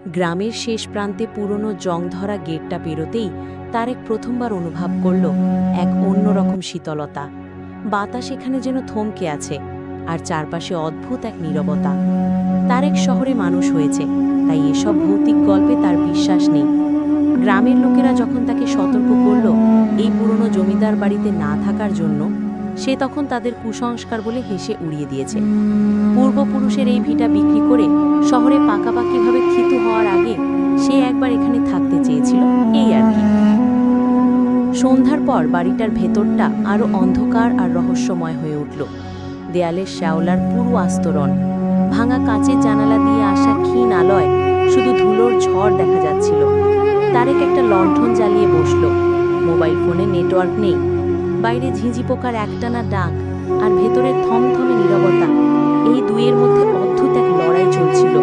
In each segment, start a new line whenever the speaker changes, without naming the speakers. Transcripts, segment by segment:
গ্রামের শেষ প্রান্তে পুরনো জংধরা গেটটা পেরোতেই তারেক প্রথমবার অনুভব করল এক অন্যরকম শীতলতা। বাতাস এখানে যেন থমকে আছে, আর চারপাশে অদ্ভুত এক নীরবতা। তারেক শহরে মানুষ হয়েছে, তাই এসব ভৌতিক গল্পে তার বিশ্বাস নেই। গ্রামের লোকেরা যখন তাকে সতর্ক করল এই পুরনো জমিদার বাড়িতে না থাকার জন্য, সে তখন তাদের কুসংস্কার বলে হেসে উড়িয়ে দিয়েছে। পূর্বপুরুষের এই ভিটা বিক্রি করে শহরে পাকাপাকিভাবে থিতু হওয়ার আগে সে একবার এখানে থাকতে চেয়েছিল, এই আর কি। সন্ধ্যার পর বাড়িটার ভেতরটা আরও অন্ধকার আর রহস্যময় হয়ে উঠল। দেয়ালের শ্যাওলার পুরো আস্তরণ, ভাঙা কাঁচের জানালা দিয়ে আসা ক্ষীণ আলোয় শুধু ধুলোর ঝড় দেখা যাচ্ছিল। তারেক একটা লণ্ঠন জ্বালিয়ে বসল। মোবাইল ফোনে নেটওয়ার্ক নেই, বাইরে ঝিঁঝি পোকার একটানা ডাক আর ভেতরের থমথমে নীরবতা, এই দুইয়ের মধ্যে অদ্ভুত এক লড়াই চলছিল।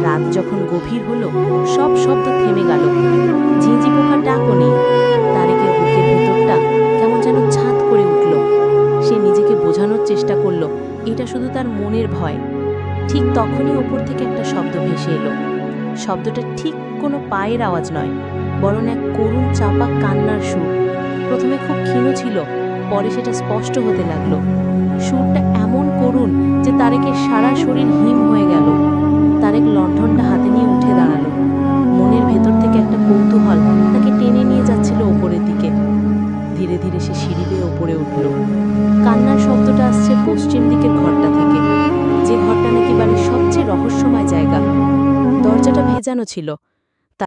রাত যখন গভীর হলো, সব শব্দ থেমে গেল। ঝিঁঝি পোকার ডাকও নেই। তারেকের বুকের ভেতরটা কেমন যেন ছাদ করে উঠল। সে নিজেকে বোঝানোর চেষ্টা করল এটা শুধু তার মনের ভয়। ঠিক তখনই ওপর থেকে একটা শব্দ ভেসে এলো। শব্দটা ঠিক কোনো পায়ের আওয়াজ নয়, বরং এক করুণ চাপা কান্নার সুর। প্রথমে খুব ক্ষীণ ছিল, পরে সেটা স্পষ্ট হতে লাগলো। সুরটা এমন করুণ যে তারেকের সারা শরীর হিম হয়ে গেল। তারেক লণ্ঠনটা হাতে নিয়ে উঠে দাঁড়ালো। মনের ভেতর থেকে একটা কৌতূহল তাকে টেনে নিয়ে যাচ্ছিল ওপরের দিকে। ধীরে ধীরে সে সিঁড়ি বেয়ে ওপরে উঠল। কান্নার শব্দটা আসছে পশ্চিম দিকের ঘরটা থেকে, যে ঘরটা নাকি বাড়ির সবচেয়ে রহস্যময় জায়গা। দরজাটা ভেজানো ছিল,